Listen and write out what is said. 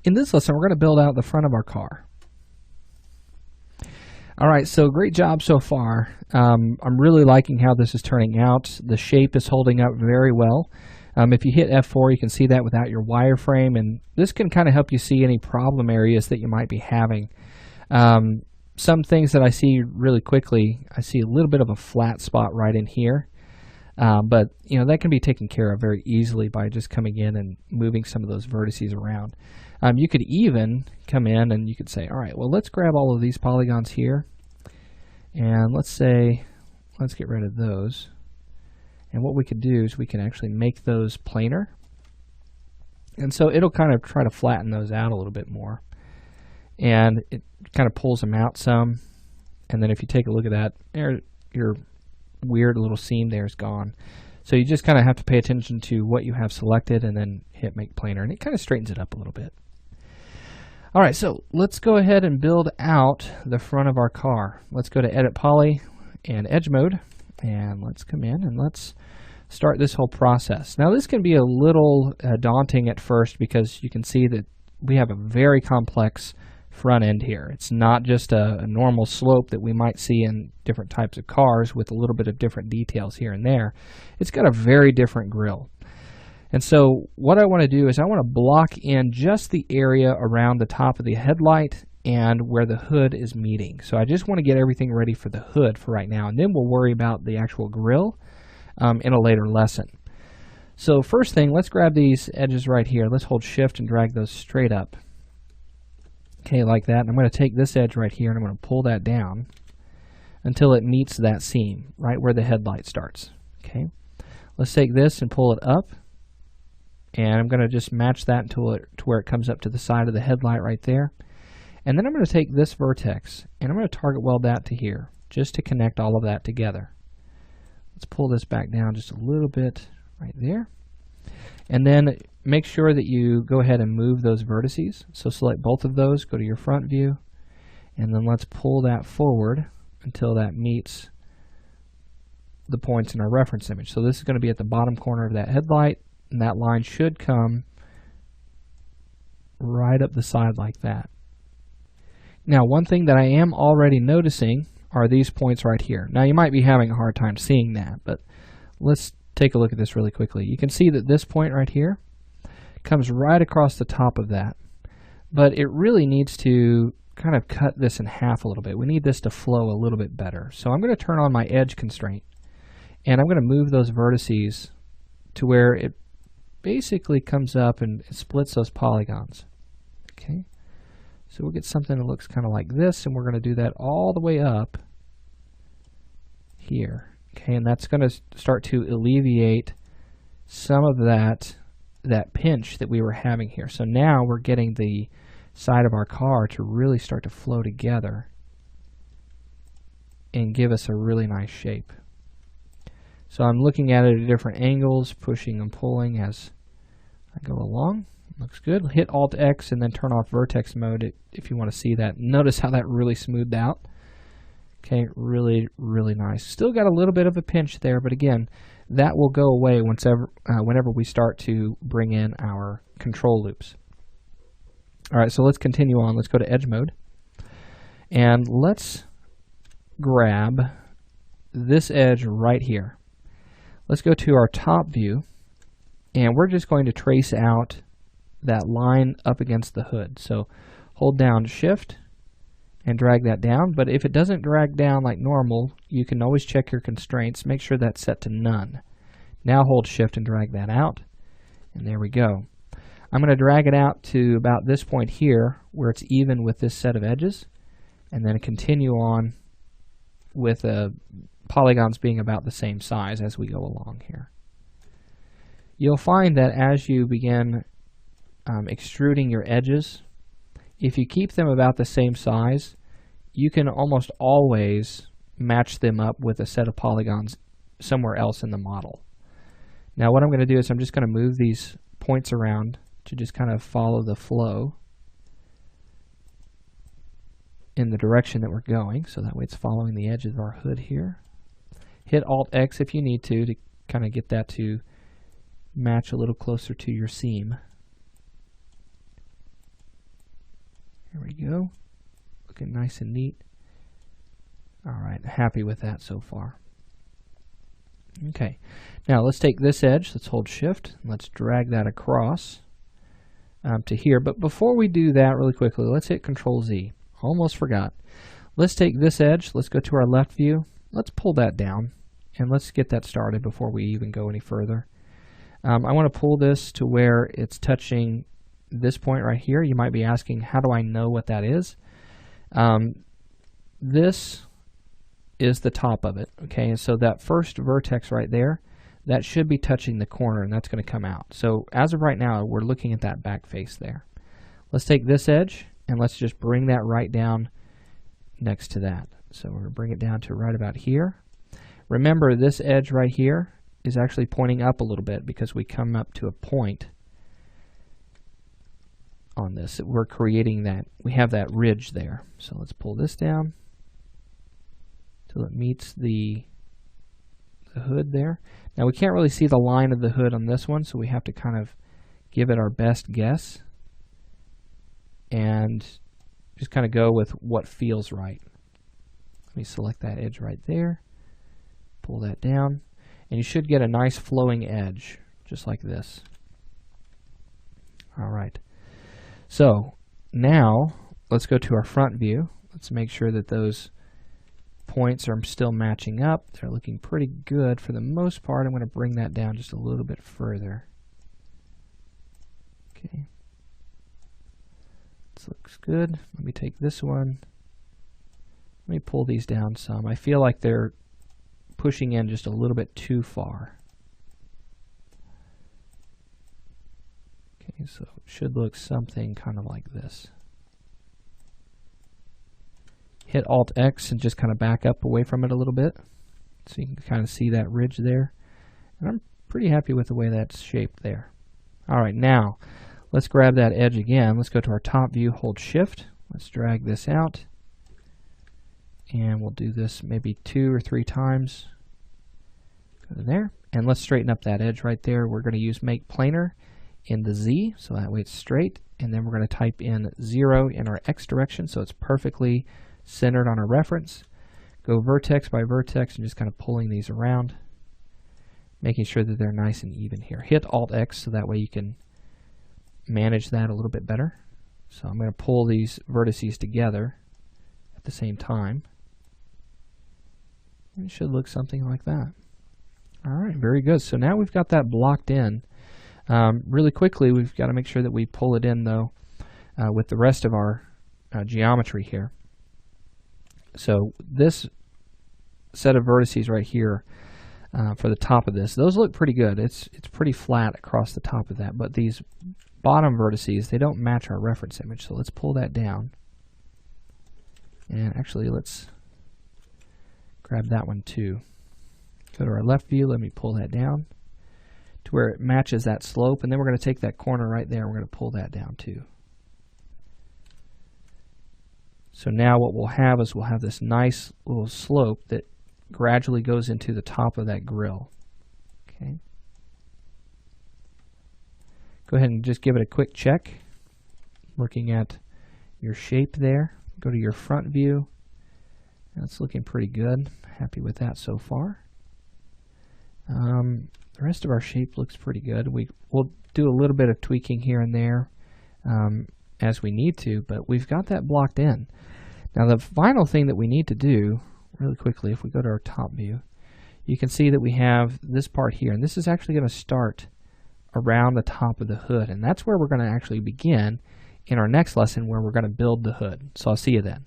In this lesson, we're going to build out the front of our car. All right, so great job so far. I'm really liking how this is turning out. The shape is holding up very well. If you hit F4, you can see that without your wireframe, and this can kind of help you see any problem areas that you might be having. Some things that I see really quickly, I see a little bit of a flat spot right in here, but you know that can be taken care of very easily by just coming in and moving some of those vertices around. You could even come in and you could say, all right, well, let's grab all of these polygons here, and let's get rid of those. And what we could do is we can actually make those planar. And so it'll kind of try to flatten those out a little bit more. And it kind of pulls them out some. And then if you take a look at that, your weird little seam there is gone. So you just kind of have to pay attention to what you have selected and then hit Make Planar. And it kind of straightens it up a little bit. All right, so let's go ahead and build out the front of our car. Let's go to Edit Poly and Edge Mode. And let's come in and let's start this whole process. Now this can be a little daunting at first because you can see that we have a very complex front end here. It's not just a normal slope that we might see in different types of cars with a little bit of different details here and there. It's got a very different grille. And so what I want to do is I want to block in just the area around the top of the headlight and where the hood is meeting. So I just want to get everything ready for the hood for right now, and then we'll worry about the actual grille in a later lesson. So first thing, let's grab these edges right here. Let's hold Shift and drag those straight up. Okay, like that. And I'm going to take this edge right here and I'm going to pull that down until it meets that seam, right where the headlight starts. Okay, let's take this and pull it up. And I'm going to just match that to where it comes up to the side of the headlight right there. And then I'm going to take this vertex and I'm going to target weld that to here just to connect all of that together. Let's pull this back down just a little bit right there. And then make sure that you go ahead and move those vertices. So select both of those, go to your front view, and then let's pull that forward until that meets the points in our reference image. So this is going to be at the bottom corner of that headlight, and that line should come right up the side like that. Now, one thing that I am already noticing are these points right here. Now, you might be having a hard time seeing that, but let's take a look at this really quickly. You can see that this point right here comes right across the top of that, but it really needs to kind of cut this in half a little bit. We need this to flow a little bit better. So I'm going to turn on my edge constraint, and I'm going to move those vertices to where it basically comes up and splits those polygons. Okay. So we'll get something that looks kind of like this, and we're going to do that all the way up here. Okay, and that's going to start to alleviate some of that pinch that we were having here. So now we're getting the side of our car to really start to flow together and give us a really nice shape. So I'm looking at it at different angles, pushing and pulling as I go along. Looks good. Hit Alt-X and then turn off vertex mode if you want to see that. Notice how that really smoothed out. Okay, really, really nice. Still got a little bit of a pinch there, but again, that will go away whenever we start to bring in our control loops. All right, so let's continue on. Let's go to Edge Mode. And let's grab this edge right here. Let's go to our top view, and we're just going to trace out that line up against the hood. So hold down Shift and drag that down, but if it doesn't drag down like normal, you can always check your constraints. Make sure that's set to none. Now hold Shift and drag that out, and there we go. I'm going to drag it out to about this point here where it's even with this set of edges, and then continue on with polygons being about the same size as we go along here. You'll find that as you begin extruding your edges, if you keep them about the same size, you can almost always match them up with a set of polygons somewhere else in the model. Now what I'm going to do is I'm just going to move these points around to just kind of follow the flow in the direction that we're going, so that way it's following the edge of our hood here. Hit Alt-X if you need to kind of get that to match a little closer to your seam. we go. Looking nice and neat. All right, happy with that so far. Okay, now let's take this edge. Let's hold Shift. And let's drag that across to here. But before we do that really quickly, let's hit Control-Z. Almost forgot. Let's take this edge. Let's go to our left view. Let's pull that down. And let's get that started before we even go any further. I want to pull this to where it's touching this point right here. You might be asking, how do I know what that is? This is the top of it, okay? And so that first vertex right there, that should be touching the corner, and that's going to come out. So as of right now, we're looking at that back face there. Let's take this edge, and let's just bring that right down next to that. So we're going to bring it down to right about here. Remember, this edge right here is actually pointing up a little bit because we come up to a point on this. We're creating that. We have that ridge there. So let's pull this down till it meets the hood there. Now we can't really see the line of the hood on this one, so we have to kind of give it our best guess and just kind of go with what feels right. Let me select that edge right there, pull that down, and you should get a nice flowing edge just like this. All right, so now let's go to our front view. Let's make sure that those points are still matching up. They're looking pretty good for the most part. I'm going to bring that down just a little bit further. Okay, this looks good. Let me take this one. Let me pull these down some. I feel like they're pushing in just a little bit too far. Okay, so it should look something kind of like this. Hit Alt-X and just kind of back up away from it a little bit so you can kind of see that ridge there. And I'm pretty happy with the way that's shaped there. Alright, now let's grab that edge again. Let's go to our top view, hold Shift. Let's drag this out. And we'll do this maybe 2 or 3 times. Go to there. And let's straighten up that edge right there. We're going to use Make Planar in the Z, so that way it's straight. And then we're going to type in 0 in our X direction, so it's perfectly centered on our reference. Go vertex by vertex and just kind of pulling these around, making sure that they're nice and even here. Hit Alt-X so that way you can manage that a little bit better. So I'm going to pull these vertices together at the same time. It should look something like that. Alright, very good. So now we've got that blocked in. Really quickly, we've got to make sure that we pull it in though with the rest of our geometry here. So this set of vertices right here for the top of this, those look pretty good. It's pretty flat across the top of that, but these bottom vertices, they don't match our reference image. So let's pull that down. And actually, let's grab that one too. Go to our left view, let me pull that down to where it matches that slope, and then we're going to take that corner right there and we're going to pull that down too. So now what we'll have is we'll have this nice little slope that gradually goes into the top of that grill. Okay. Go ahead and just give it a quick check. Looking at your shape there. Go to your front view. That's looking pretty good. Happy with that so far. The rest of our shape looks pretty good. We'll do a little bit of tweaking here and there as we need to, but we've got that blocked in. Now the final thing that we need to do, really quickly, if we go to our top view, you can see that we have this part here, and this is actually going to start around the top of the hood, and that's where we're going to actually begin in our next lesson, where we're going to build the hood. So I'll see you then.